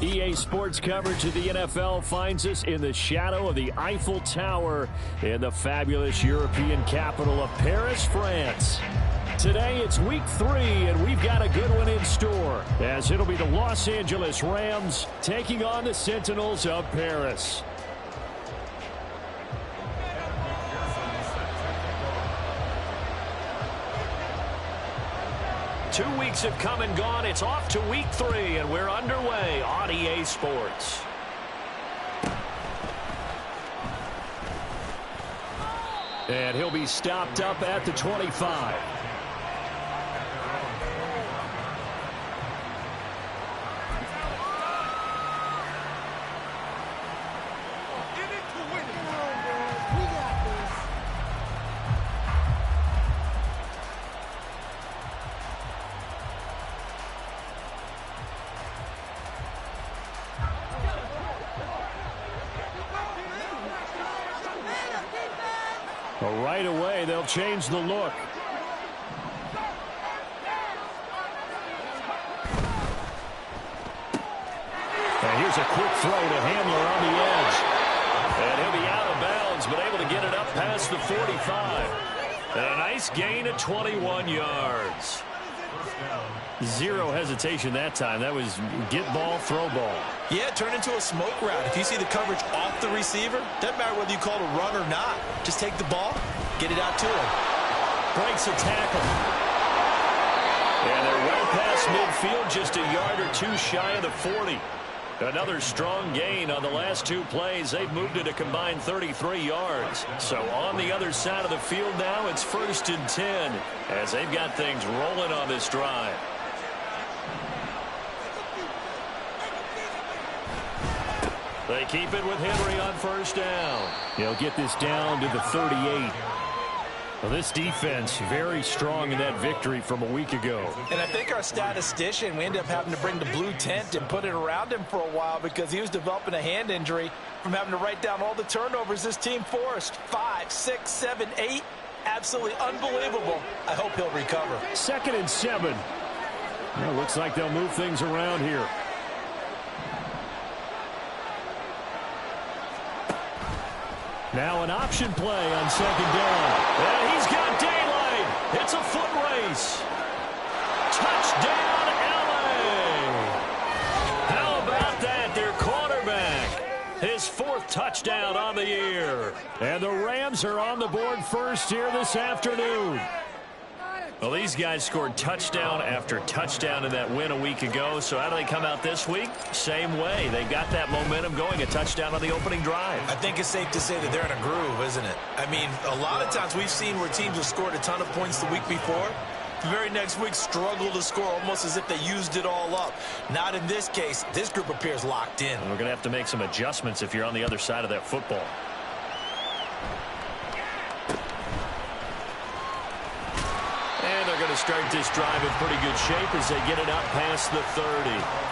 EA Sports coverage of the NFL finds us in the shadow of the Eiffel Tower in the fabulous European capital of Paris, France. Today it's week 3, and we've got a good one in store, as it'll be the Los Angeles Rams taking on the Sentinels of Paris. Two weeks have come and gone. It's off to week 3, and we're underway on EA Sports. And he'll be stopped up at the 25. Right away, they'll change the look. And here's a quick throw to Handler on the edge. And he'll be out of bounds, but able to get it up past the 45. And a nice gain of 21 yards. Zero hesitation that time. That was get ball, throw ball. Yeah, turn into a smoke route. If you see the coverage off the receiver, doesn't matter whether you call it a run or not. Just take the ball, get it out to him. Breaks a tackle. And they're well past midfield, just a yard or two shy of the 40. Another strong gain on the last 2 plays. They've moved it a combined 33 yards. So on the other side of the field now, it's 1st and 10 as they've got things rolling on this drive. They keep it with Henry on 1st down. He'll get this down to the 38. Well, this defense very strong in that victory from a week ago. And I think our statistician, we ended up having to bring the blue tent and put it around him for a while because he was developing a hand injury from having to write down all the turnovers this team forced. 5, 6, 7, 8. Absolutely unbelievable. I hope he'll recover. 2nd and 7. Well, looks like they'll move things around here. Now an option play on 2nd down. And he's got daylight. It's a foot race. Touchdown, LA. How about that? Their quarterback. His 4th touchdown on the year. And the Rams are on the board first here this afternoon. Well, these guys scored touchdown after touchdown in that win a week ago. So how do they come out this week? Same way. They got that momentum going, a touchdown on the opening drive. I think it's safe to say that they're in a groove, isn't it? I mean, a lot of times we've seen where teams have scored a ton of points the week before. The very next week struggle to score almost as if they used it all up. Not in this case. This group appears locked in. And we're going to have to make some adjustments if you're on the other side of that football. And they're going to start this drive in pretty good shape as they get it out past the 30.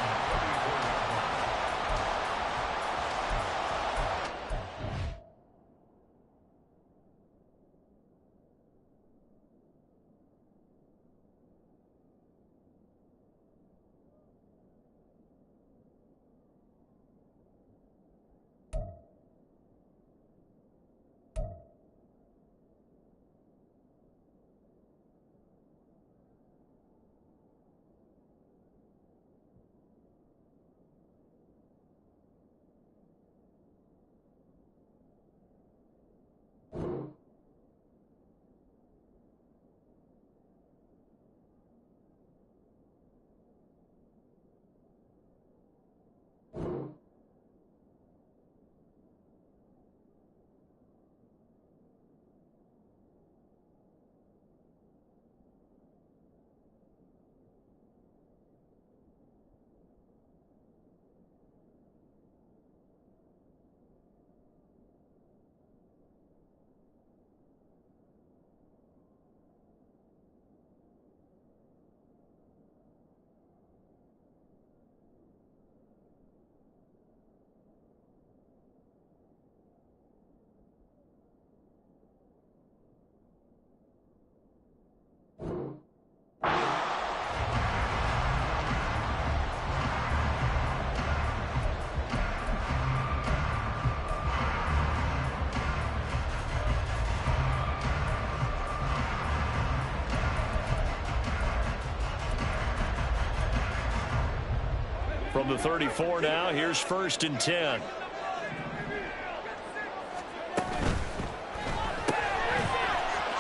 From the 34 now, here's 1st and 10.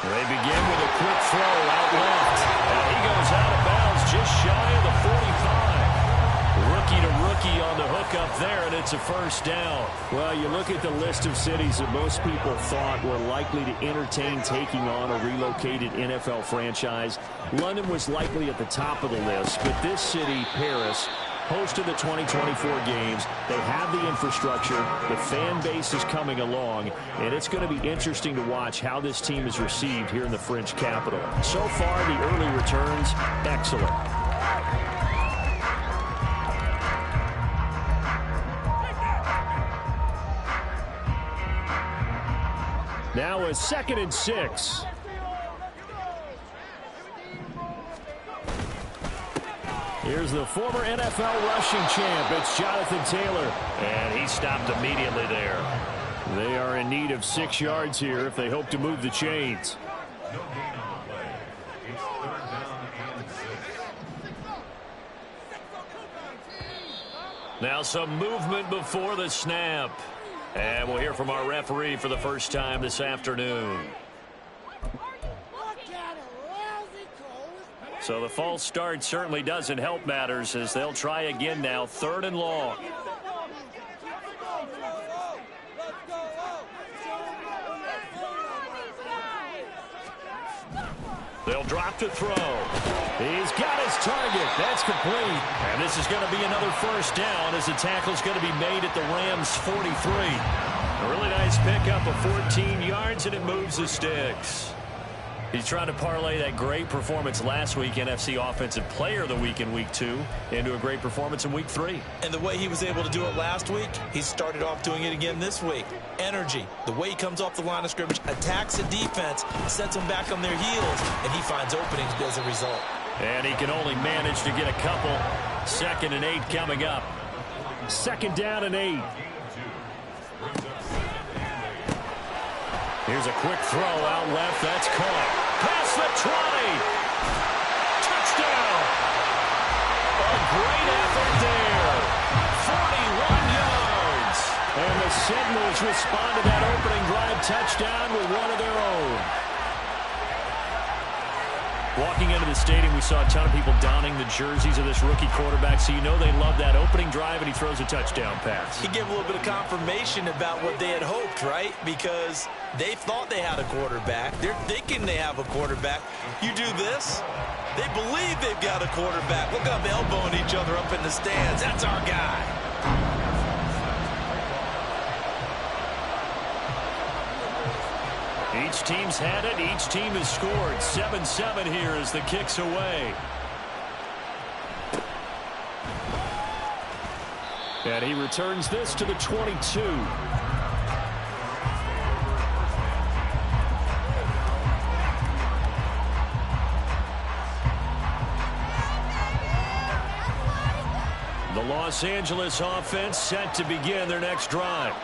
They begin with a quick throw out left. And he goes out of bounds just shy of the 45. Rookie to rookie on the hook up there, and it's a 1st down. Well, you look at the list of cities that most people thought were likely to entertain taking on a relocated NFL franchise. London was likely at the top of the list, but this city, Paris, hosted the 2024 games. They have the infrastructure. The fan base is coming along, and it's going to be interesting to watch how this team is received here in the French capital. So far, the early returns, excellent. Now a 2nd and 6. Here's the former NFL rushing champ. It's Jonathan Taylor. And he stopped immediately there. They are in need of 6 yards here if they hope to move the chains. Now some movement before the snap. And we'll hear from our referee for the first time this afternoon. So the false start certainly doesn't help matters as they'll try again now. 3rd and long. They'll drop to throw. He's got his target. That's complete. And this is going to be another 1st down as the tackle's going to be made at the Rams' 43. A really nice pickup of 14 yards, and it moves the sticks. He's trying to parlay that great performance last week, NFC Offensive Player of the Week in Week 2, into a great performance in Week 3. And the way he was able to do it last week, he started off doing it again this week. Energy, the way he comes off the line of scrimmage, attacks the defense, sets them back on their heels, and he finds openings as a result. And he can only manage to get a couple. 2nd and 8 coming up. 2nd down and 8. Here's a quick throw out left. That's caught. Past the 20. Touchdown. A great effort there. 41 yards. And the Sentinels respond to that opening drive touchdown with one of their own. Walking into the stadium, we saw a ton of people donning the jerseys of this rookie quarterback, so you know they love that opening drive, and he throws a touchdown pass. He gave a little bit of confirmation about what they had hoped, right? Because they thought they had a quarterback. They're thinking they have a quarterback. You do this, they believe they've got a quarterback. Look at them elbowing each other up in the stands. That's our guy. Each team's had it. Each team has scored. 7-7 here as the kick's away. And he returns this to the 22. The Los Angeles offense set to begin their next drive.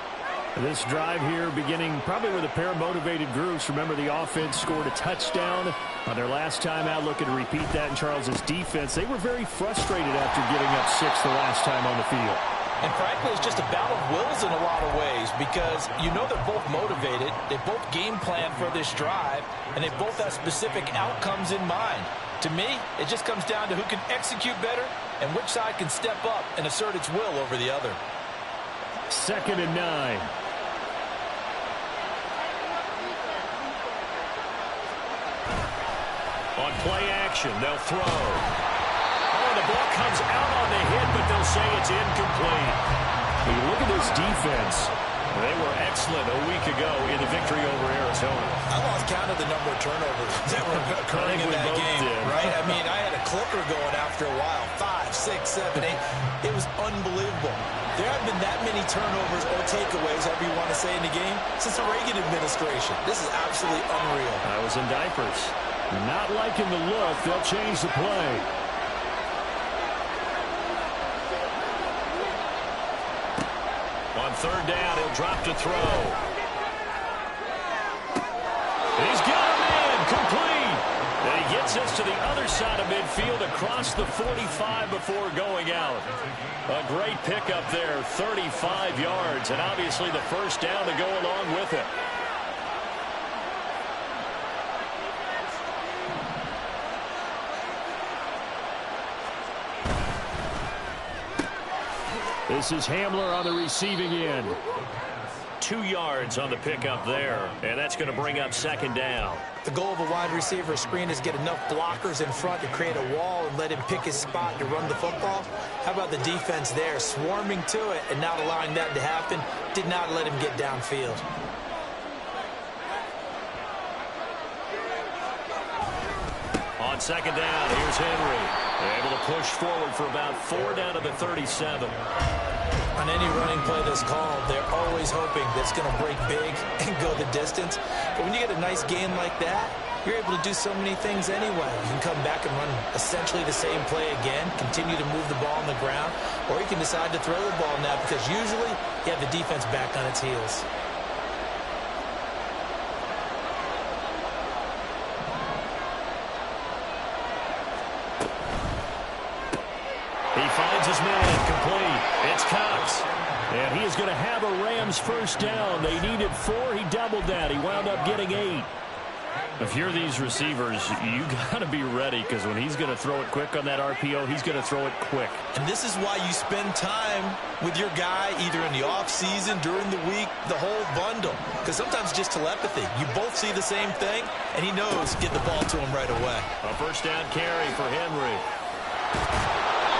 This drive here beginning probably with a pair of motivated groups. Remember, the offense scored a touchdown on their last time out, looking to repeat that in Charles's defense. They were very frustrated after giving up 6 the last time on the field. And frankly, it's just a battle of wills in a lot of ways because you know they're both motivated. They both game plan for this drive, and they both have specific outcomes in mind. To me, it just comes down to who can execute better and which side can step up and assert its will over the other. 2nd and 9. On play action, they'll throw. Oh, the ball comes out on the hit, but they'll say it's incomplete. When you look at this defense, they were excellent a week ago in the victory over Arizona. I lost count of the number of turnovers that were occurring in that game, right? I mean, I had a clicker going after a while. 5, 6, 7, 8. It was unbelievable. There haven't been that many turnovers or takeaways, however you want to say, in the game since the Reagan administration. This is absolutely unreal. I was in diapers. Not liking the look. They'll change the play. On 3rd down, he'll drop to throw. He's got him in. Complete. And he gets Takes us to the other side of midfield across the 45 before going out. A great pickup there, 35 yards, and obviously the first down to go along with it. This is Hamler on the receiving end. 2 yards on the pickup there, and that's going to bring up second down. The goal of a wide receiver screen is get enough blockers in front to create a wall and let him pick his spot to run the football. How about the defense there, swarming to it and not allowing that to happen? Did not let him get downfield. On second down, here's Henry. They're able to push forward for about 4 down to the 37. On any running play that's called, they're always hoping that it's going to break big and go the distance. But when you get a nice gain like that, you're able to do so many things anyway. You can come back and run essentially the same play again, continue to move the ball on the ground, or you can decide to throw the ball now because usually you have the defense back on its heels. He finds his man, complete. It's Cox. And he is going to have a Rams first down. They needed 4. He doubled that. He wound up getting 8. If you're these receivers, you got to be ready because when he's going to throw it quick on that RPO, he's going to throw it quick. And this is why you spend time with your guy either in the offseason, during the week, the whole bundle. Because sometimes it's just telepathy. You both see the same thing, and he knows get the ball to him right away. A first down carry for Henry.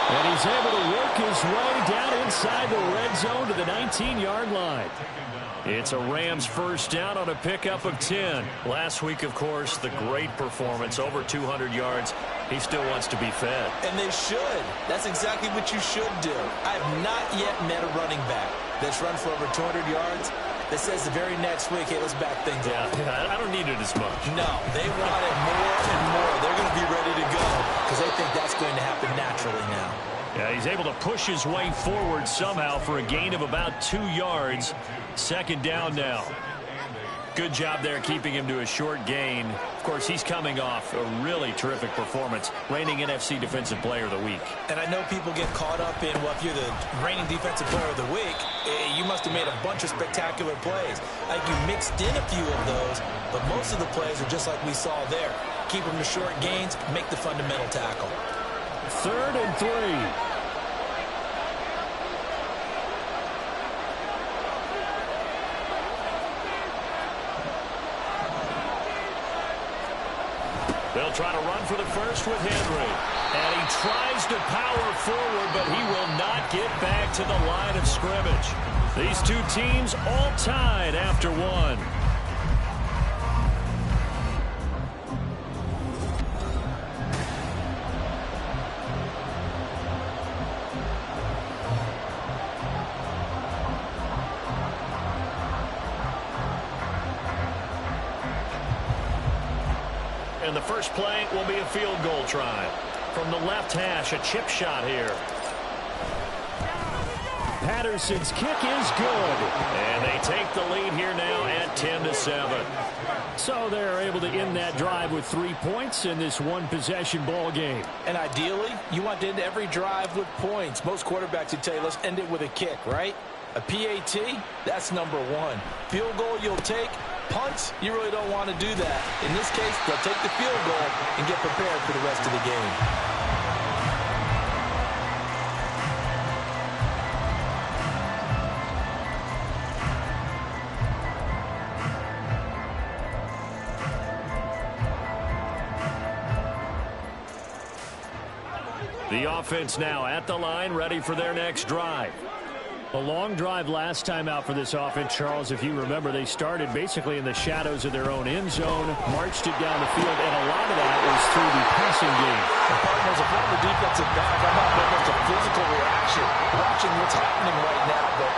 And he's able to work his way down inside the red zone to the 19-yard line. It's a Rams first down on a pickup of 10. Last week, of course, the great performance, over 200 yards. He still wants to be fed. And they should. That's exactly what you should do. I have not yet met a running back that's run for over 200 yards that says the very next week, hey, let's back things up. Yeah, I don't need it as much. No, they want it more and more. They're going to be ready to go because they think that's going to happen naturally now. Yeah, he's able to push his way forward somehow for a gain of about 2 yards. Second down now. Good job there keeping him to a short gain. Of course, he's coming off a really terrific performance, reigning NFC Defensive Player of the Week. And I know people get caught up in, well, if you're the reigning Defensive Player of the Week, you must have made a bunch of spectacular plays. Like you mixed in a few of those, but most of the plays are just like we saw there. Keep them to short gains, make the fundamental tackle. 3rd and 3. They'll try to run for the first with Henry. And he tries to power forward, but he will not get back to the line of scrimmage. These two teams all tied after 1. And the first play will be a field goal try. From the left hash, a chip shot here. Patterson's kick is good. And they take the lead here now at 10-7. So they're able to end that drive with 3 points in this one-possession ball game. And ideally, you want to end every drive with points. Most quarterbacks would tell you, let's end it with a kick, right? A PAT, that's number 1. Field goal you'll take. Punts, you really don't want to do that. In this case, they'll take the field goal and get prepared for the rest of the game. The offense now at the line, ready for their next drive. A long drive last time out for this offense, Charles. If you remember, they started basically in the shadows of their own end zone, marched it down the field, and a lot of that was through the passing game. As a former defensive back, I'm not very much a physical reaction watching what's happening right now, but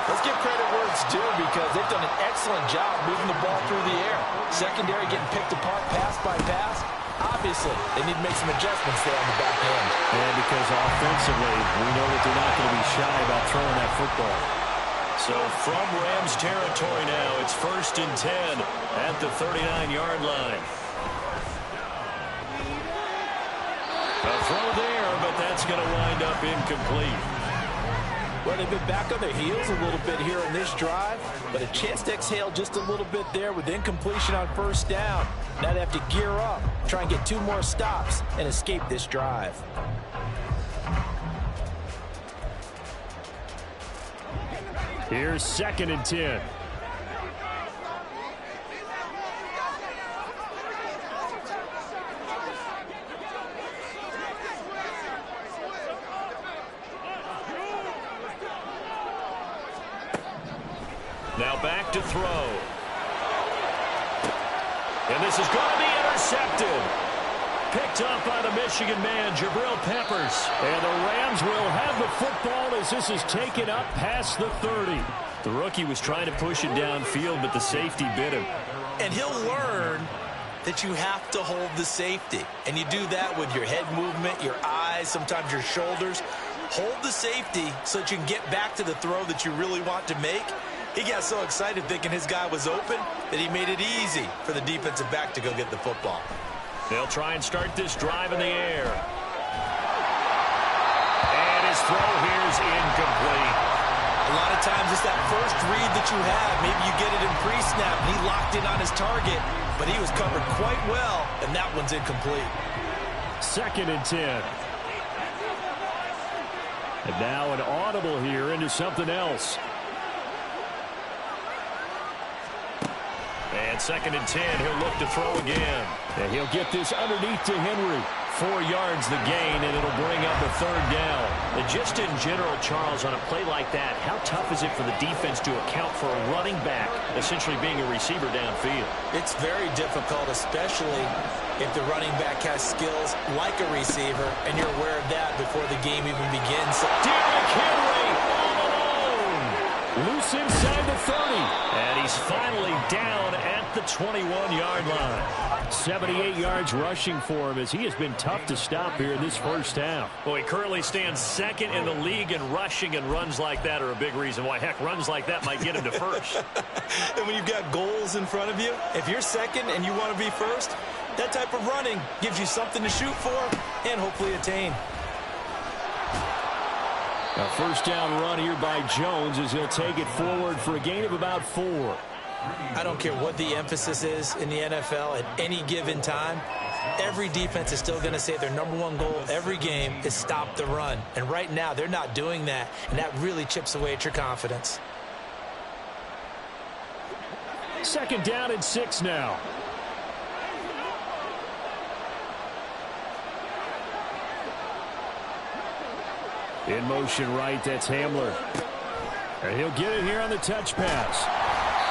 let's give credit where it's due because they've done an excellent job moving the ball through the air. Secondary getting picked apart pass by pass. Obviously, they need to make some adjustments there on the back end. And because offensively, we know that they're not going to be shy about throwing that football. So from Rams territory now, it's 1st and 10 at the 39-yard line. throw there, but that's going to wind up incomplete. Well, they've been back on their heels a little bit here in this drive, but a chance to exhale just a little bit there with incompletion on first down. Now they have to gear up, try and get 2 more stops, and escape this drive. Here's 2nd and 10. Now back to throw. And this is going to be intercepted. Picked up by the Michigan man, Jabril Peppers. And the Rams will have the football as this is taken up past the 30. The rookie was trying to push it downfield, but the safety bit him. And he'll learn that you have to hold the safety. And you do that with your head movement, your eyes, sometimes your shoulders. Hold the safety so that you can get back to the throw that you really want to make. He got so excited thinking his guy was open that he made it easy for the defensive back to go get the football. They'll try and start this drive in the air. And his throw here is incomplete. A lot of times it's that first read that you have. Maybe you get it in pre-snap, and he locked in on his target, but he was covered quite well, and that one's incomplete. 2nd and 10. And now an audible here into something else. And 2nd and 10, he'll look to throw again. And he'll get this underneath to Henry. 4 yards the gain, and it'll bring up a 3rd down. And just in general, Charles, on a play like that, how tough is it for the defense to account for a running back essentially being a receiver downfield? It's very difficult, especially if the running back has skills like a receiver, and you're aware of that before the game even begins. Derrick Henry all alone. Loose inside the 30. And he's finally down at the 21-yard line. 78 yards rushing for him as he has been tough to stop here in this first half. Well, he currently stands 2nd in the league in rushing, and runs like that are a big reason why. Heck, runs like that might get him to first. And when you've got goals in front of you, if you're 2nd and you want to be first, that type of running gives you something to shoot for and hopefully attain. A first down run here by Jones as he'll take it forward for a gain of about 4. I don't care what the emphasis is in the NFL at any given time. Every defense is still going to say their #1 goal every game is stop the run. And right now, they're not doing that, and that really chips away at your confidence. 2nd down and 6 now. In motion right, that's Hamler. And he'll get it here on the touch pass.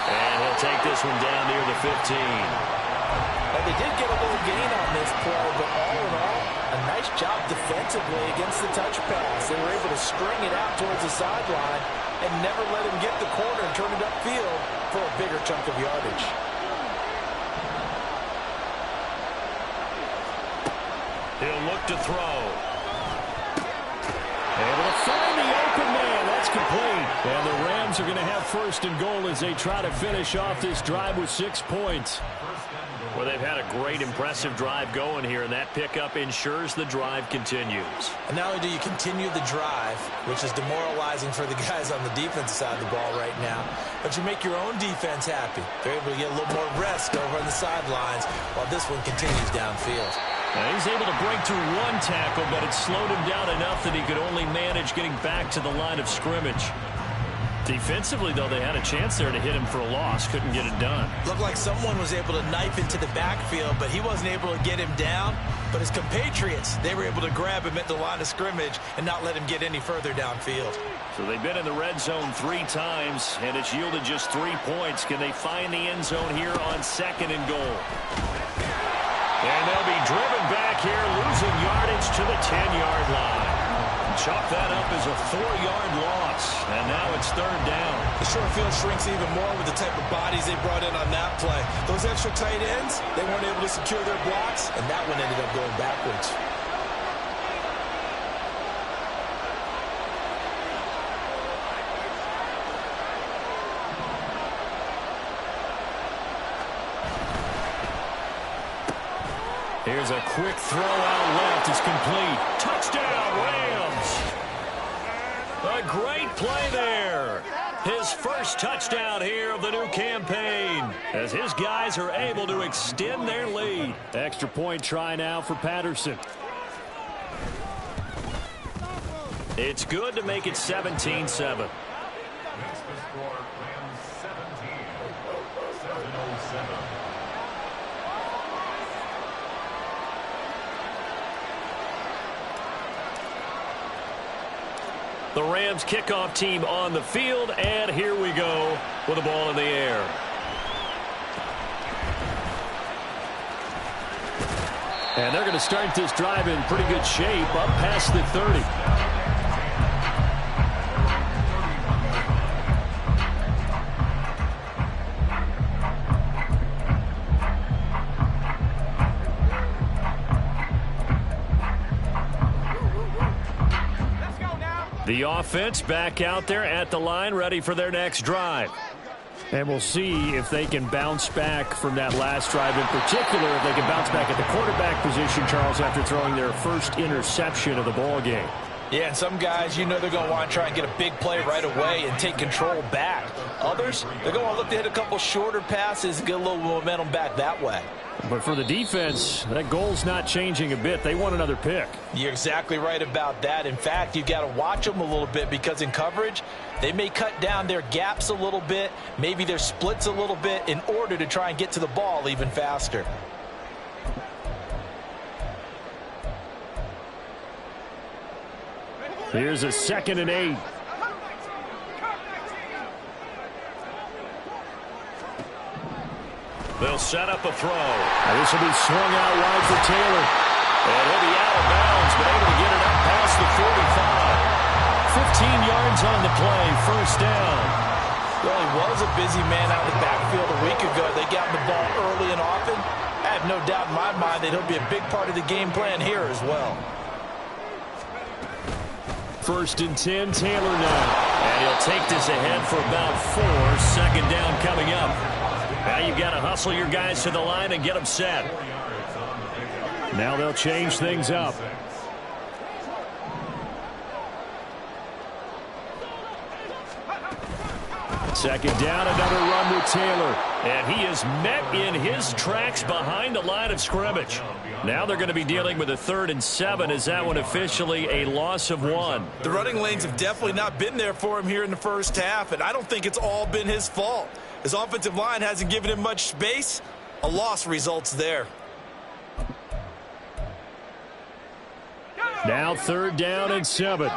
And he'll take this one down near the 15. Well, they did get a little gain on this play, but all in all, a nice job defensively against the touch pass. They were able to string it out towards the sideline and never let him get the corner and turn it upfield for a bigger chunk of yardage. He'll look to throw. Able to find the open man. That's complete. And the Rams are going to have 1st and goal as they try to finish off this drive with 6 points. Well, they've had a great, impressive drive going here, and that pickup ensures the drive continues. And not only do you continue the drive, which is demoralizing for the guys on the defensive side of the ball right now, but you make your own defense happy. They're able to get a little more rest over on the sidelines while this one continues downfield. Now he's able to break through 1 tackle, but it slowed him down enough that he could only manage getting back to the line of scrimmage. Defensively, though, they had a chance there to hit him for a loss. Couldn't get it done. Looked like someone was able to knife into the backfield, but he wasn't able to get him down. But his compatriots, they were able to grab him at the line of scrimmage and not let him get any further downfield. So they've been in the red zone 3 times, and it's yielded just 3 points. Can they find the end zone here on 2nd and goal? And they'll be driven back here, losing yardage to the 10-yard line. Chalk that up as a 4-yard loss, and now it's 3rd down. The short field shrinks even more with the type of bodies they brought in on that play. Those extra tight ends, they weren't able to secure their blocks, and that one ended up going backwards. Here's a quick throw out left. It's complete. Touchdown, Rams. A great play there. His first touchdown here of the new campaign as his guys are able to extend their lead. Extra point try now for Patterson. It's good to make it 17-7. The Rams kickoff team on the field, and here we go with the ball in the air. And they're going to start this drive in pretty good shape, up past the 30. The offense back out there at the line, ready for their next drive. And we'll see if they can bounce back from that last drive, in particular if they can bounce back at the quarterback position, Charles, after throwing their first interception of the ball game. Yeah, and some guys, you know they're going to want to try and get a big play right away and take control back. Others, they're going to want to look to hit a couple shorter passes and get a little momentum back that way. But for the defense, that goal's not changing a bit. They want another pick. You're exactly right about that. In fact, you've got to watch them a little bit because in coverage, they may cut down their gaps a little bit, maybe their splits a little bit in order to try and get to the ball even faster. Here's a 2nd and 8. They'll set up a throw. Now this will be swung out wide for Taylor. And he'll be out of bounds, but able to get it up past the 45. 15 yards on the play, first down. Well, he was a busy man out of the backfield a week ago. They got him the ball early and often. I have no doubt in my mind that he'll be a big part of the game plan here as well. 1st and 10, Taylor now. And he'll take this ahead for about 4. 2nd down coming up. Now you've got to hustle your guys to the line and get them set. Now they'll change things up. Second down, another run with Taylor. And he is met in his tracks behind the line of scrimmage. Now they're going to be dealing with a 3rd and 7. Is that one officially a loss of 1? The running lanes have definitely not been there for him here in the first half, and I don't think it's all been his fault. His offensive line hasn't given him much space. A loss results there. Now 3rd down and 7.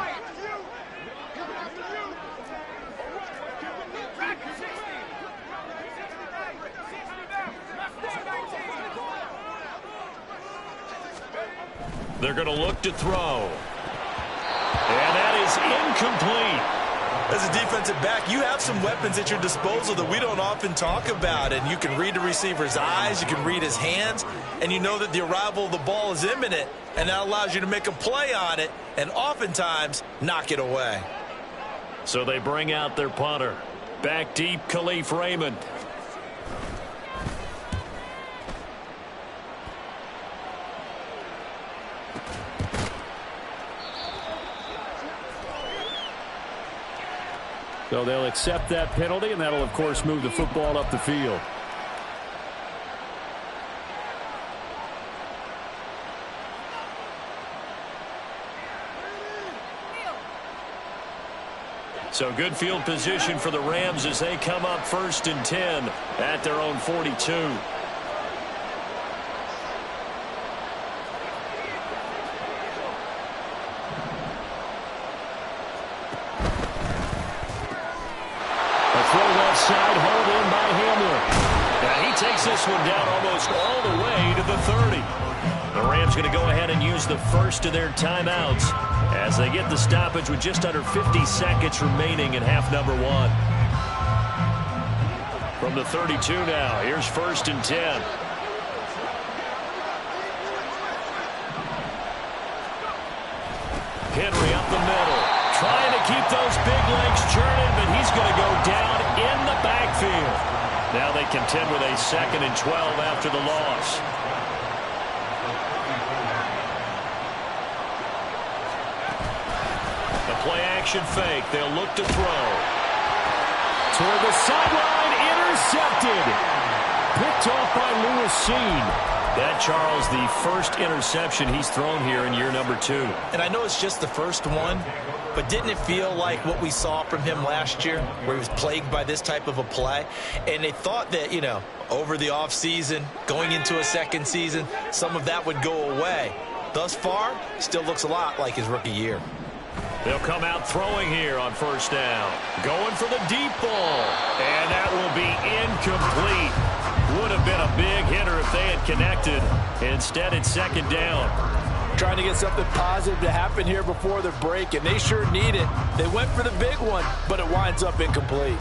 They're going to look to throw. And that is incomplete. As a defensive back, you have some weapons at your disposal that we don't often talk about. And you can read the receiver's eyes, you can read his hands, and you know that the arrival of the ball is imminent. And that allows you to make a play on it and oftentimes knock it away. So they bring out their punter. Back deep, Khalif Raymond. So they'll accept that penalty, and that'll, of course, move the football up the field. So good field position for the Rams as they come up 1st and 10 at their own 42. Side hold in by Hamler. And he takes this one down almost all the way to the 30. The Rams going to go ahead and use the first of their timeouts as they get the stoppage with just under 50 seconds remaining in half number 1. From the 32 now, here's 1st and 10. Henry up the middle, trying to keep those big legs churning, but he's going to go down in the backfield. Now they contend with a 2nd and 12 after the loss. Play-action fake. They'll look to throw. Toward the sideline, intercepted. Picked off by Lewis Seen. That, Charles, the first interception he's thrown here in year number 2. And I know it's just the first one, but didn't it feel like what we saw from him last year, where he was plagued by this type of a play? And they thought that, you know, over the offseason, going into a second season, some of that would go away. Thus far, still looks a lot like his rookie year. They'll come out throwing here on first down. Going for the deep ball. And that will be incomplete. Would have been a big hitter if they had connected. Instead, it's second down. Trying to get something positive to happen here before the break, and they sure need it. They went for the big one, but it winds up incomplete.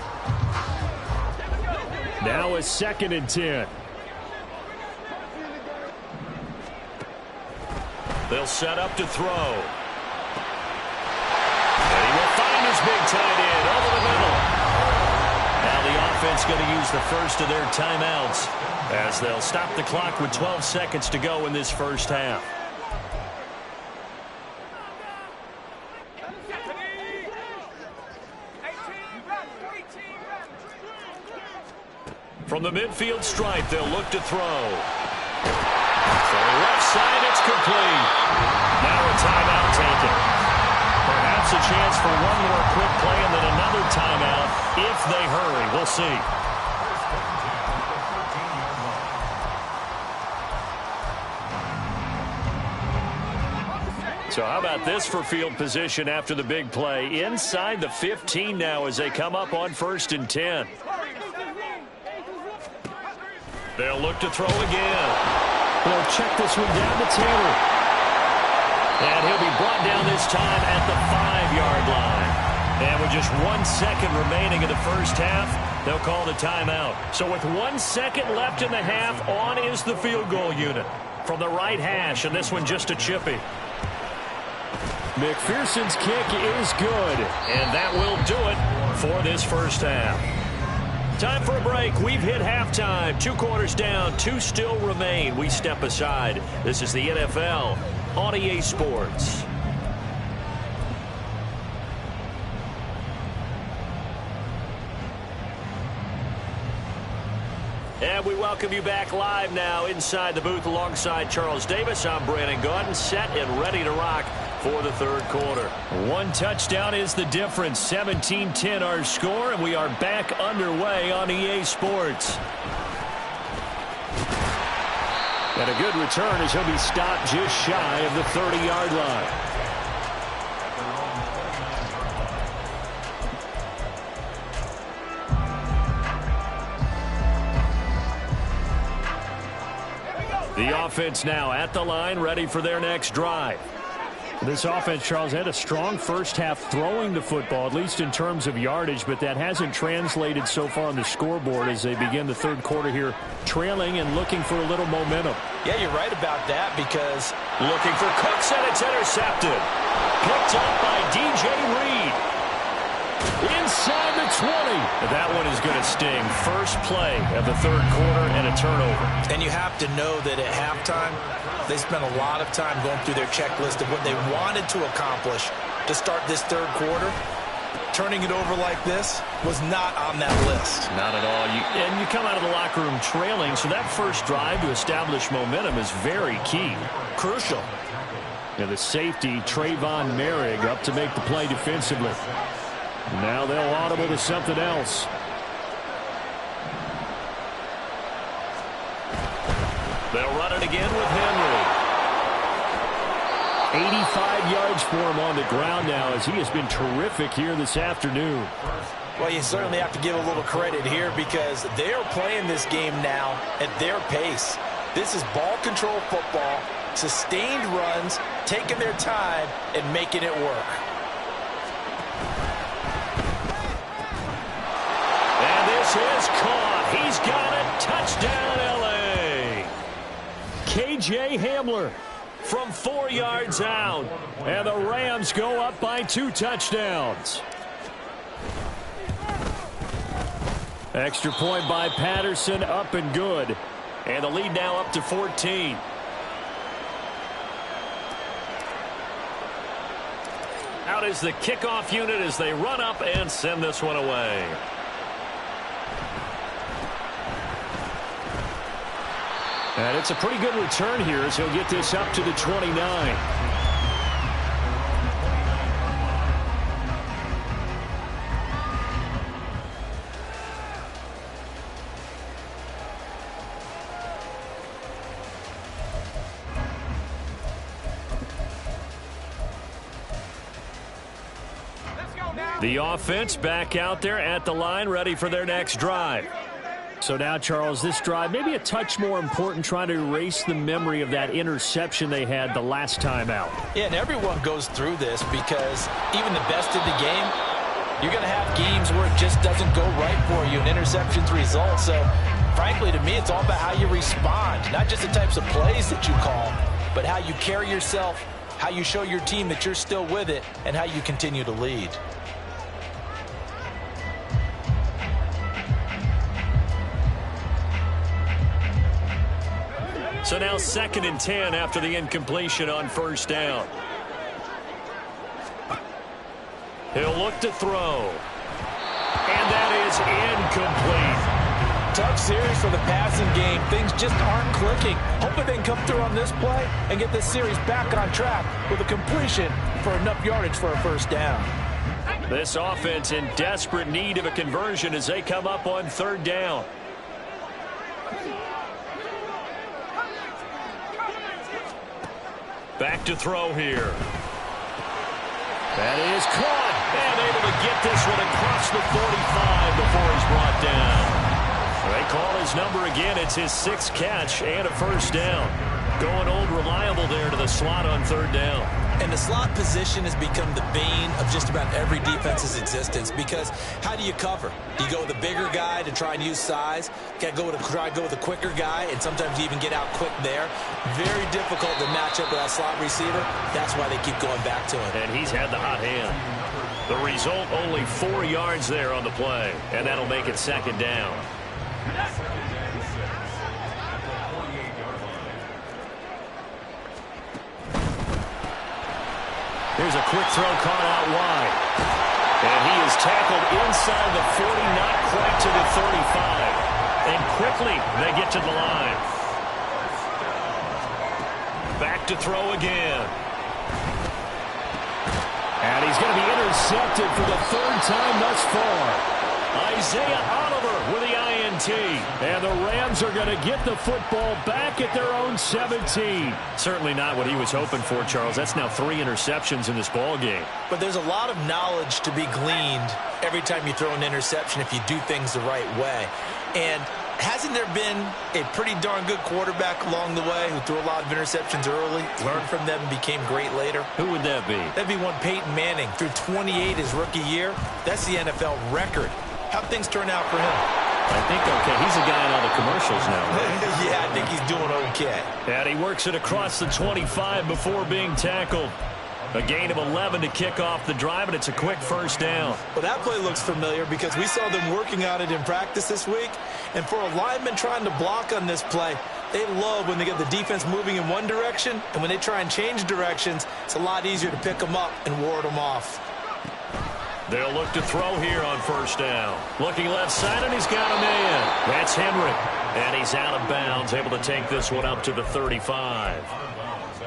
Now a 2nd and 10. They'll set up to throw. And he will find his big tight end over the middle. Now the offense going to use the first of their timeouts as they'll stop the clock with 12 seconds to go in this first half. From the midfield stripe, they'll look to throw. From the left side, it's complete. Now a timeout taken. Perhaps a chance for one more quick play and then another timeout if they hurry. We'll see. So how about this for field position after the big play? Inside the 15 now as they come up on 1st and 10. They'll look to throw again. They'll check this one down to Taylor. And he'll be brought down this time at the 5-yard line. And with just 1 second remaining in the first half, they'll call the timeout. So with 1 second left in the half, on is the field goal unit. From the right hash, and this one just a chippy. McPherson's kick is good. And that will do it for this first half. Time for a break. We've hit halftime. 2 quarters down. 2 still remain. We step aside. This is the NFL on EA Sports. And we welcome you back live now inside the booth alongside Charles Davis. I'm Brandon Gaudin, set and ready to rock for the third quarter. 1 touchdown is the difference. 17-10 our score, and we are back underway on EA Sports. And a good return as he'll be stopped just shy of the 30-yard line. The offense now at the line, ready for their next drive. This offense, Charles, had a strong first half throwing the football, at least in terms of yardage, but that hasn't translated so far on the scoreboard as they begin the third quarter here, trailing and looking for a little momentum. Yeah, you're right about that, because looking for Cooks, and it's intercepted. Picked up by DJ Reed. Inside the 20. That one is going to sting. First play of the third quarter and a turnover. And you have to know that at halftime, they spent a lot of time going through their checklist of what they wanted to accomplish to start this third quarter. Turning it over like this was not on that list. Not at all. And you come out of the locker room trailing, so that first drive to establish momentum is very key. Crucial. And the safety, Trayvon Merrick, up to make the play defensively. Now they'll audible to something else. They'll run it again with Henry. 85 yards for him on the ground now as he has been terrific here this afternoon. Well, you certainly have to give a little credit here because they are playing this game now at their pace. This is ball control football, sustained runs, taking their time and making it work. And this is caught. He's got it. Touchdown, L.A. K.J. Hamler from 4 yards out. And the Rams go up by 2 touchdowns. Extra point by Patterson, up and good. And the lead now up to 14. Out is the kickoff unit as they run up and send this one away. And it's a pretty good return here as he'll get this up to the 29. The offense back out there at the line, ready for their next drive. So now, Charles, this drive maybe a touch more important, trying to erase the memory of that interception they had the last time out. Yeah, and everyone goes through this because even the best in the game, you're going to have games where it just doesn't go right for you and interceptions result. So, frankly, to me, it's all about how you respond, not just the types of plays that you call, but how you carry yourself, how you show your team that you're still with it, and how you continue to lead. So now 2nd and 10 after the incompletion on first down. He'll look to throw. And that is incomplete. Tough series for the passing game. Things just aren't clicking. Hoping they can come through on this play and get this series back on track with a completion for enough yardage for a first down. This offense in desperate need of a conversion as they come up on 3rd down. Back to throw here. That is caught. And able to get this one across the 45 before he's brought down. They call his number again. It's his 6th catch and a first down. Going old reliable there to the slot on 3rd down. And the slot position has become the bane of just about every defense's existence because how do you cover? Do you go with a bigger guy to try and use size? Got to try to go with a quicker guy, and sometimes you even get out quick there. Very difficult to match up with that slot receiver. That's why they keep going back to him. And he's had the hot hand. The result, only 4 yards there on the play, and that'll make it 2nd down. Here's a quick throw caught out wide. And he is tackled inside the 40, not quite to the 35. And quickly they get to the line. Back to throw again. And he's going to be intercepted for the 3rd time thus far. Isaiah Oliver with the INT. And the Rams are going to get the football back at their own 17. Certainly not what he was hoping for, Charles. That's now 3 interceptions in this ball game. But there's a lot of knowledge to be gleaned every time you throw an interception if you do things the right way. And hasn't there been a pretty darn good quarterback along the way who threw a lot of interceptions early, learned from them, and became great later? Who would that be? That'd be one Peyton Manning. Threw 28 his rookie year. That's the NFL record. How'd things turn out for him? I think okay. He's a guy in all the commercials now, right? Yeah, I think he's doing okay. And he works it across the 25 before being tackled. A gain of 11 to kick off the drive, and it's a quick first down. Well, that play looks familiar because we saw them working on it in practice this week. And for a lineman trying to block on this play, they love when they get the defense moving in one direction. And when they try and change directions, it's a lot easier to pick them up and ward them off. They'll look to throw here on first down. Looking left side, and he's got a man. That's Henry. And he's out of bounds, able to take this one up to the 35.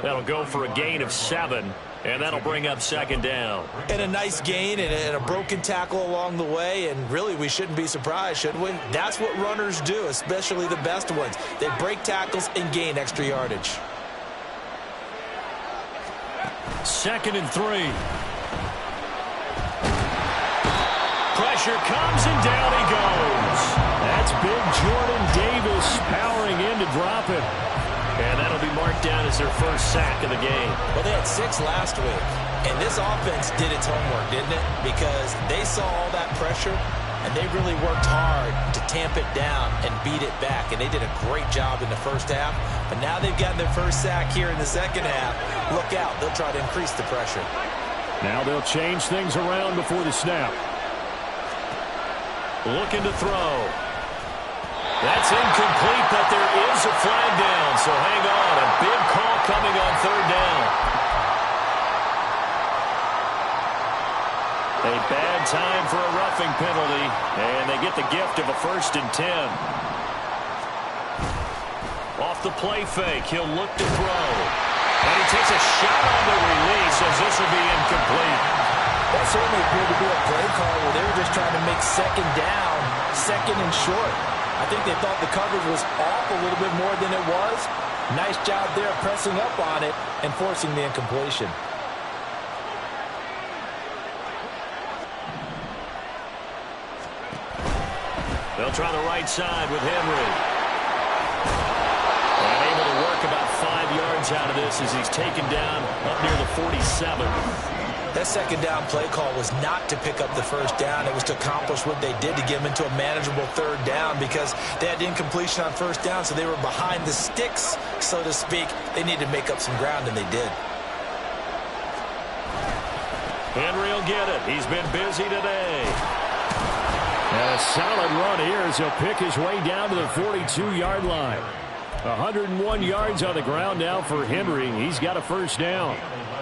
That'll go for a gain of 7, and that'll bring up 2nd down. And a nice gain and a broken tackle along the way, and really we shouldn't be surprised, should we? That's what runners do, especially the best ones. They break tackles and gain extra yardage. 2nd and 3. Pressure comes, and down he goes. That's big Jordan Davis powering in to drop it. And that'll be marked down as their first sack of the game. Well, they had 6 last week. And this offense did its homework, didn't it? Because they saw all that pressure, and they really worked hard to tamp it down and beat it back. And they did a great job in the first half. But now they've gotten their first sack here in the second half. Look out. They'll try to increase the pressure. Now they'll change things around before the snap. Looking to throw. That's incomplete, but there is a flag down, so hang on. A big call coming on 3rd down. A bad time for a roughing penalty, and they get the gift of a 1st and 10. Off the play fake, he'll look to throw. And he takes a shot on the release as this will be incomplete. That certainly appeared to be a play call where they were just trying to make second down, second and short. I think they thought the coverage was off a little bit more than it was. Nice job there pressing up on it and forcing the incompletion. They'll try the right side with Henry. And able to work about 5 yards out of this as he's taken down up near the 47. That second down play call was not to pick up the 1st down. It was to accomplish what they did to get them into a manageable 3rd down because they had incompletion on 1st down, so they were behind the sticks, so to speak. They needed to make up some ground, and they did. Henry will get it. He's been busy today. And a solid run here as he'll pick his way down to the 42-yard line. 101 yards on the ground now for Henry. He's got a 1st down.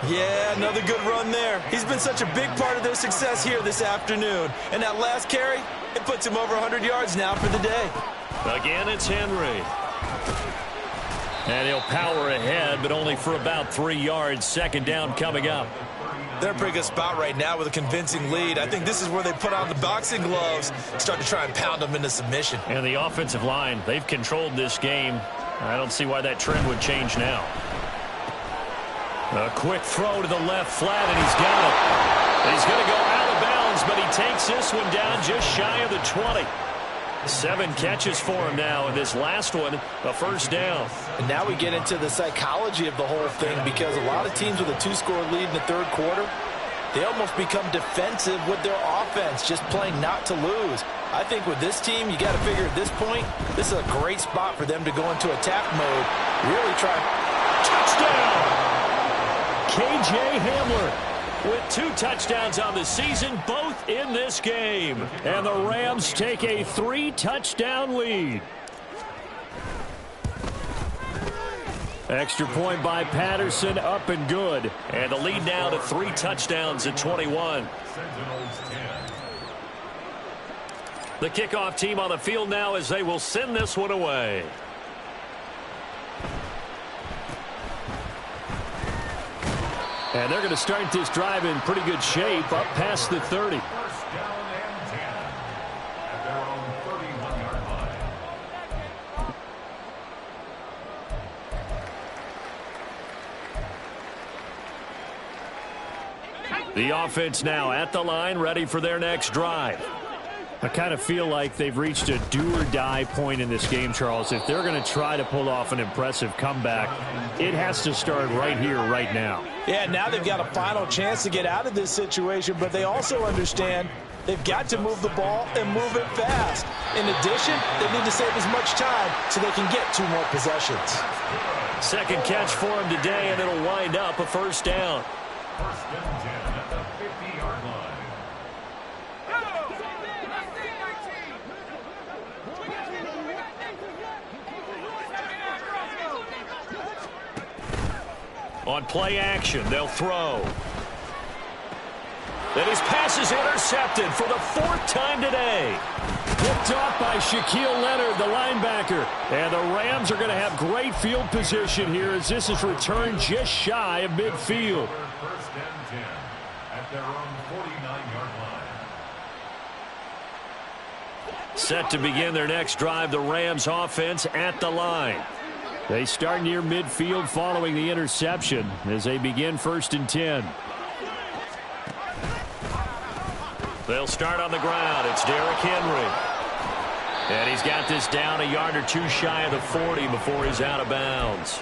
Yeah, another good run there. He's been such a big part of their success here this afternoon. And that last carry, it puts him over 100 yards now for the day. Again, it's Henry. And he'll power ahead, but only for about 3 yards. 2nd down coming up. They're in a pretty good spot right now with a convincing lead. I think this is where they put on the boxing gloves, start to try and pound them into submission. And the offensive line, they've controlled this game. I don't see why that trend would change now. A quick throw to the left flat, and he's got it. He's going to go out of bounds, but he takes this one down just shy of the 20. 7 catches for him now, and this last one, a 1st down. And now we get into the psychology of the whole thing because a lot of teams with a 2-score lead in the 3rd quarter, they almost become defensive with their offense, just playing not to lose. I think with this team, you got to figure at this point, this is a great spot for them to go into attack mode, really try. Touchdown! K.J. Hamler with 2 touchdowns on the season, both in this game. And the Rams take a 3-touchdown lead. Extra point by Patterson, up and good. And the lead now to 3 touchdowns at 21. The kickoff team on the field now as they will send this one away. And they're going to start this drive in pretty good shape, up past the 30. The offense now at the line, ready for their next drive. I kind of feel like they've reached a do-or-die point in this game, Charles. If they're going to try to pull off an impressive comeback, it has to start right here, right now. Yeah, now they've got a final chance to get out of this situation, but they also understand they've got to move the ball and move it fast. In addition, they need to save as much time so they can get 2 more possessions. 2nd catch for him today, and it'll wind up a 1st down. 1st and 10 at the 50-yard line. On play action, they'll throw. And his pass is intercepted for the 4th time today. Picked off by Shaquille Leonard, the linebacker. And the Rams are going to have great field position here as this is returned just shy of midfield. 1st and 10 at their own 49-yard line. Set to begin their next drive, the Rams offense at the line. They start near midfield following the interception as they begin 1st and 10. They'll start on the ground. It's Derrick Henry. And he's got this down a yard or 2 shy of the 40 before he's out of bounds.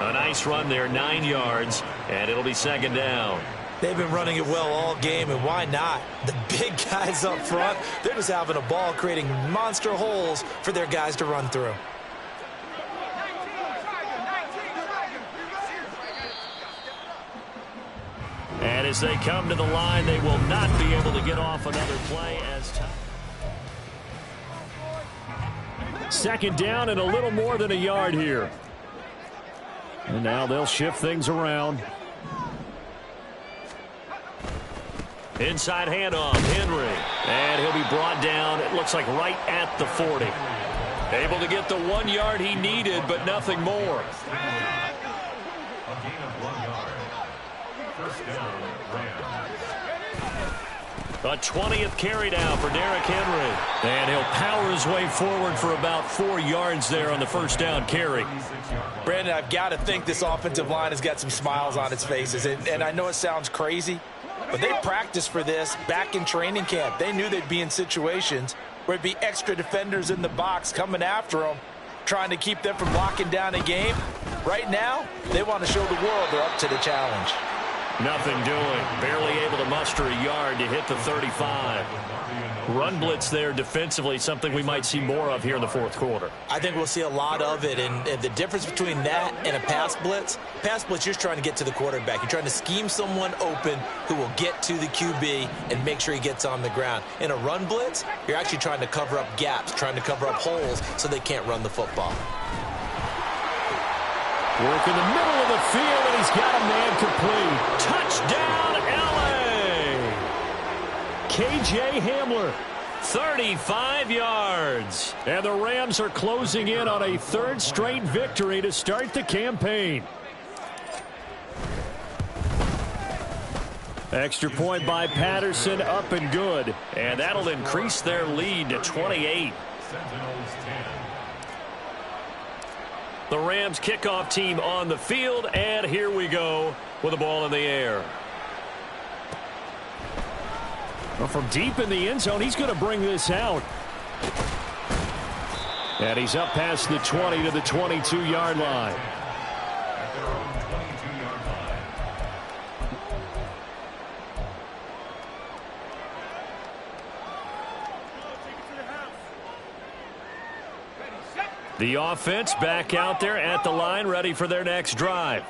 A nice run there, 9 yards, and it'll be 2nd down. They've been running it well all game, and why not? The big guys up front, they're just having a ball, creating monster holes for their guys to run through. And as they come to the line, they will not be able to get off another play as time. 2nd down and a little more than a yard here. And now they'll shift things around. Inside handoff, Henry. And he'll be brought down, it looks like right at the 40. Able to get the 1 yard he needed, but nothing more. A gain of 1 yard. First down, Rams. A 20th carry down for Derrick Henry. And he'll power his way forward for about 4 yards there on the first down carry. Brandon, I've got to think this offensive line has got some smiles on its faces. And I know it sounds crazy, but they practiced for this back in training camp. They knew they'd be in situations where it'd be extra defenders in the box coming after them, trying to keep them from locking down a game. Right now, they want to show the world they're up to the challenge. Nothing doing. Barely able to muster a yard to hit the 35. Run blitz there defensively, something we might see more of here in the fourth quarter. I think we'll see a lot of it, and the difference between that and a pass blitz, you're just trying to get to the quarterback. You're trying to scheme someone open who will get to the QB and make sure he gets on the ground. In a run blitz, you're actually trying to cover up gaps, trying to cover up holes so they can't run the football. Work in the middle of the field, and he's got a man complete. Touchdown, L.A. K.J. Hamler, 35 yards. And the Rams are closing in on a 3rd straight victory to start the campaign. Extra point by Patterson, up and good. And that'll increase their lead to 28. Sentinels 10. The Rams kickoff team on the field, and here we go with the ball in the air. Well, from deep in the end zone, he's going to bring this out. And he's up past the 20 to the 22-yard line. At their own 22-yard line. The offense back out there at the line, ready for their next drive.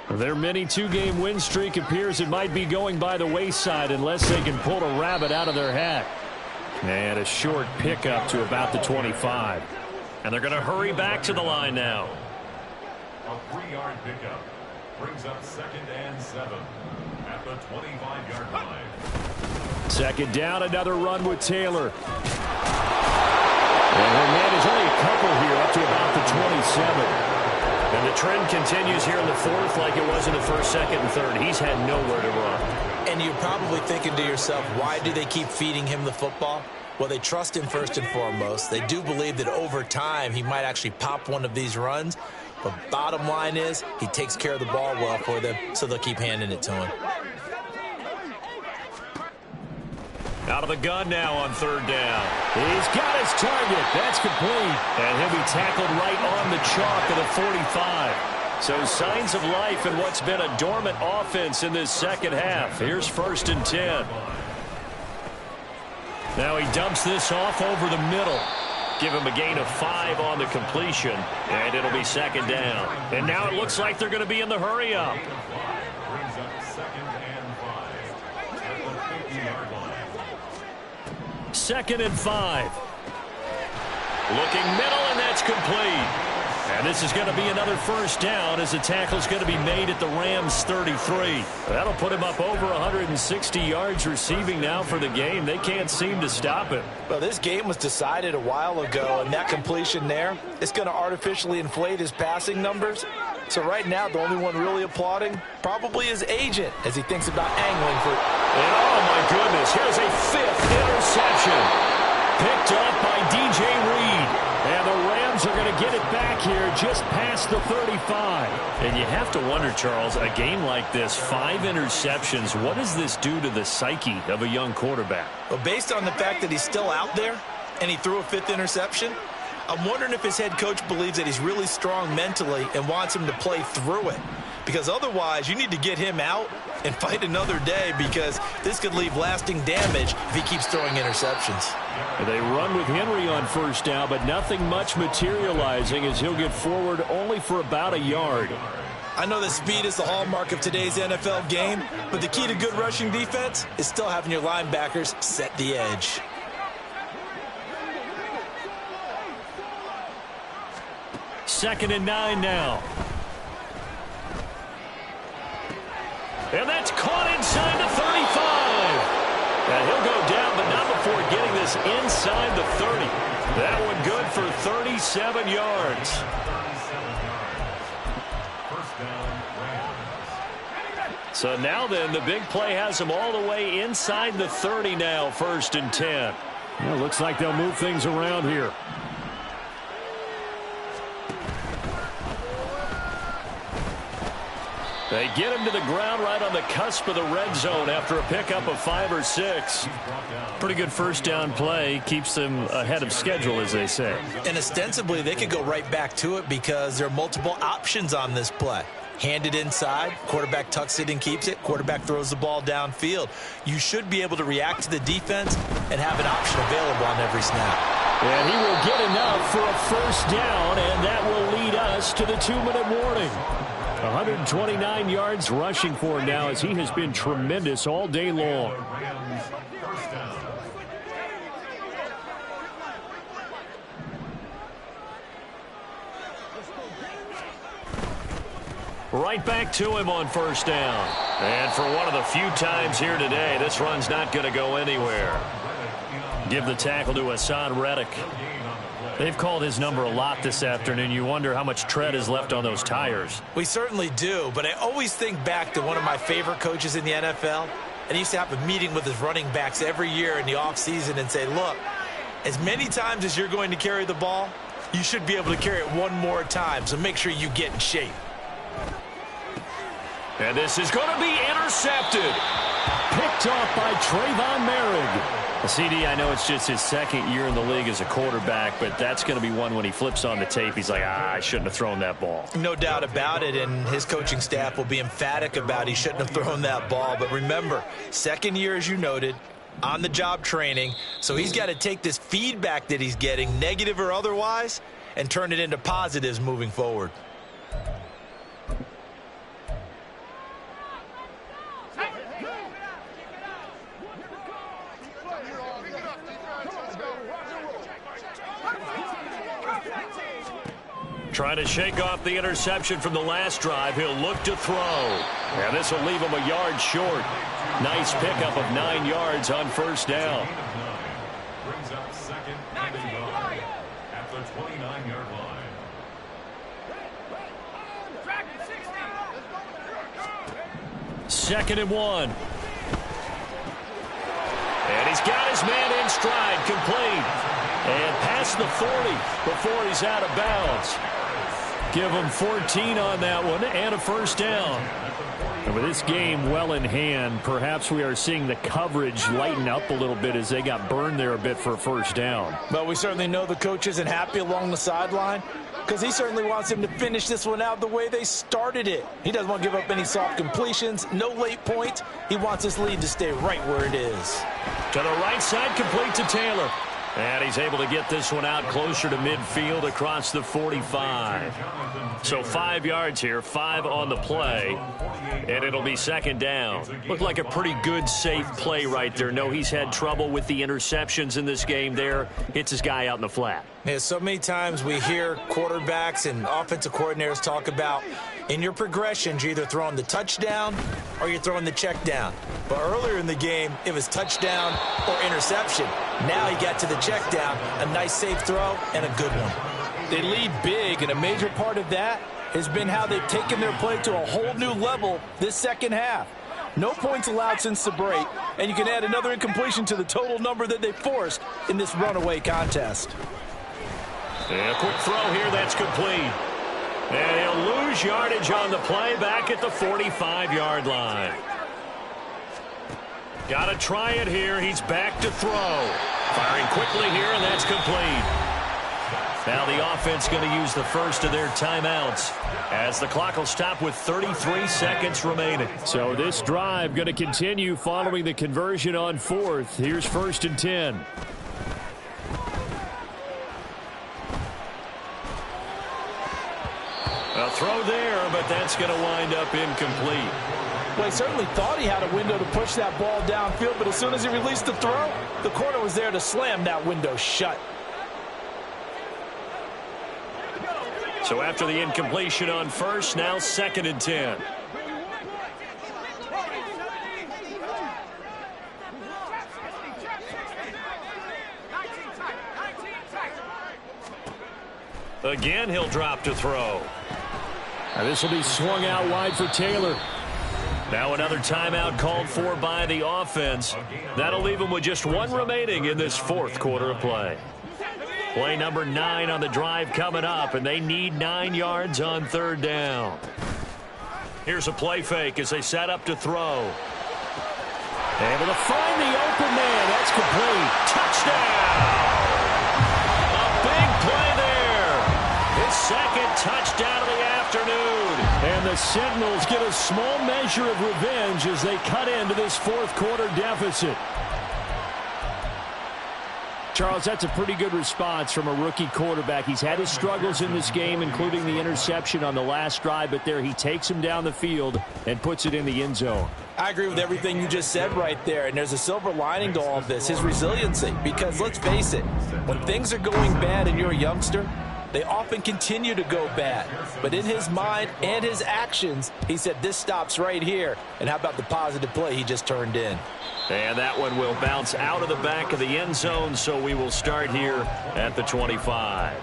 Their mini 2-game win streak appears it might be going by the wayside unless they can pull a rabbit out of their hat. And a short pickup to about the 25. And they're going to hurry back to the line now. A 3-yard pickup brings up 2nd and 7 at the 25-yard line. Second down, another run with Taylor. And her man is only a couple here up to about the 27. And the trend continues here in the fourth like it was in the first, second, and third. He's had nowhere to run. And you're probably thinking to yourself, why do they keep feeding him the football? Well, they trust him first and foremost. They do believe that over time he might actually pop one of these runs. But bottom line is he takes care of the ball well for them, so they'll keep handing it to him. Out of the gun now on 3rd down. He's got his target. That's complete. And he'll be tackled right on the chalk of the 45. So signs of life in what's been a dormant offense in this second half. Here's 1st and 10. Now he dumps this off over the middle. Give him a gain of 5 on the completion. And it'll be 2nd down. And now it looks like they're going to be in the hurry up. Brings up 2nd and 5 at the 50-yard line. 2nd and 5. Looking middle, and that's complete. And this is going to be another 1st down as the tackle is going to be made at the Rams' 33. That'll put him up over 160 yards receiving now for the game. They can't seem to stop it. Well, this game was decided a while ago, and that completion there is going to artificially inflate his passing numbers. So right now, the only one really applauding probably his agent as he thinks about angling for... And oh, my goodness, here's a 5th interception. Picked up by DJ Reed. And the Rams are going to get it back here just past the 35. And you have to wonder, Charles, a game like this, 5 interceptions, what does this do to the psyche of a young quarterback? Well, based on the fact that he's still out there and he threw a 5th interception, I'm wondering if his head coach believes that he's really strong mentally and wants him to play through it. Because otherwise, you need to get him out and fight another day, because this could leave lasting damage if he keeps throwing interceptions. They run with Henry on 1st down, but nothing much materializing as he'll get forward only for about a yard. I know that speed is the hallmark of today's NFL game, but the key to good rushing defense is still having your linebackers set the edge. Second and 9 now. And that's caught inside the 35. And he'll go down, but not before getting this inside the 30. That one good for 37 yards. First down, Rams. So now then, the big play has them all the way inside the 30 now, 1st and 10. Well, looks like they'll move things around here. They get him to the ground right on the cusp of the red zone after a pickup of 5 or 6. Pretty good first down play. Keeps them ahead of schedule, as they say. And ostensibly, they could go right back to it because there are multiple options on this play. Handed inside, quarterback tucks it and keeps it, quarterback throws the ball downfield. You should be able to react to the defense and have an option available on every snap. And he will get enough for a first down, and that will lead us to the 2-minute warning. 129 yards rushing for him now as he has been tremendous all day long. Rams, first down. Right back to him on first down. And for one of the few times here today, this run's not going to go anywhere. Give the tackle to Hassan Reddick. They've called his number a lot this afternoon. You wonder how much tread is left on those tires. We certainly do, but I always think back to one of my favorite coaches in the NFL. And he used to have a meeting with his running backs every year in the offseason and say, look, as many times as you're going to carry the ball, you should be able to carry it one more time, so make sure you get in shape. And this is going to be intercepted. Picked off by Trayvon Merrick. CD, I know it's just his second year in the league as a quarterback, but that's going to be one when he flips on the tape. He's like, I shouldn't have thrown that ball. No doubt about it, and his coaching staff will be emphatic about he shouldn't have thrown that ball. But remember, second year, as you noted, on-the-job training, so he's got to take this feedback that he's getting, negative or otherwise, and turn it into positives moving forward. Trying to shake off the interception from the last drive. He'll look to throw. And this will leave him a yard short. Nice pickup of 9 yards on first down. Brings up second and 9 at the 29-yard line. Second and 1. And he's got his man in stride, complete. And past the 40 before he's out of bounds. Give him 14 on that one and a first down. And with this game well in hand, perhaps we are seeing the coverage lighten up a little bit as they got burned there a bit for a first down. But we certainly know the coach isn't happy along the sideline because he certainly wants him to finish this one out the way they started it. He doesn't want to give up any soft completions, no late points. He wants his lead to stay right where it is. To the right side, complete to Taylor. And he's able to get this one out closer to midfield across the 45. So 5 yards here, 5 on the play, and it'll be second down. Looked like a pretty good, safe play right there. No, he's had trouble with the interceptions in this game there. Hits his guy out in the flat. Yeah, so many times we hear quarterbacks and offensive coordinators talk about in your progressions, you're either throwing the touchdown or you're throwing the check down. But earlier in the game, it was touchdown or interception. Now he got to the check down, a nice safe throw, and a good one. They lead big, and a major part of that has been how they've taken their play to a whole new level this second half. No points allowed since the break, and you can add another incompletion to the total number that they forced in this runaway contest. And a quick throw here, that's complete. And he'll lose yardage on the play back at the 45-yard line. Got to try it here. He's back to throw. Firing quickly here, and that's complete. Now the offense going to use the first of their timeouts as the clock will stop with 33 seconds remaining. So this drive going to continue following the conversion on fourth. Here's 1st and 10. A throw there, but that's going to wind up incomplete. Well, he certainly thought he had a window to push that ball downfield, but as soon as he released the throw, the corner was there to slam that window shut. So after the incompletion on first, now 2nd and 10. Again, he'll drop to throw. And this will be swung out wide for Taylor. Now another timeout called for by the offense. That'll leave them with just one remaining in this fourth quarter of play. Play number 9 on the drive coming up, and they need 9 yards on third down. Here's a play fake as they set up to throw. Able to find the open man. That's complete. Touchdown! A big play there. His second touchdown of the afternoon. And the Sentinels get a small measure of revenge as they cut into this fourth quarter deficit. Charles, that's a pretty good response from a rookie quarterback. He's had his struggles in this game, including the interception on the last drive, but there he takes him down the field and puts it in the end zone. I agree with everything you just said right there, and there's a silver lining to all of this, his resiliency. Because let's face it, when things are going bad and you're a youngster, they often continue to go bad. But in his mind and his actions, he said this stops right here. And how about the positive play he just turned in? And that one will bounce out of the back of the end zone, so we will start here at the 25.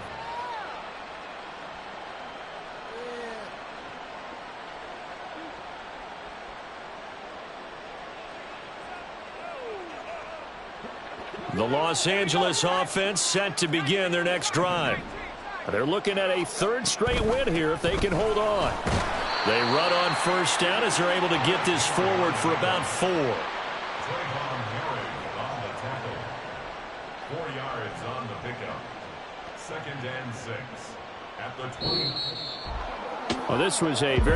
The Los Angeles offense set to begin their next drive. They're looking at a third straight win here if they can hold on. They run on first down as they're able to get this forward for about 4. Trayvon Harris on the tackle. 4 yards on the pickup. 2nd and 6 at the 20. Well, this was a very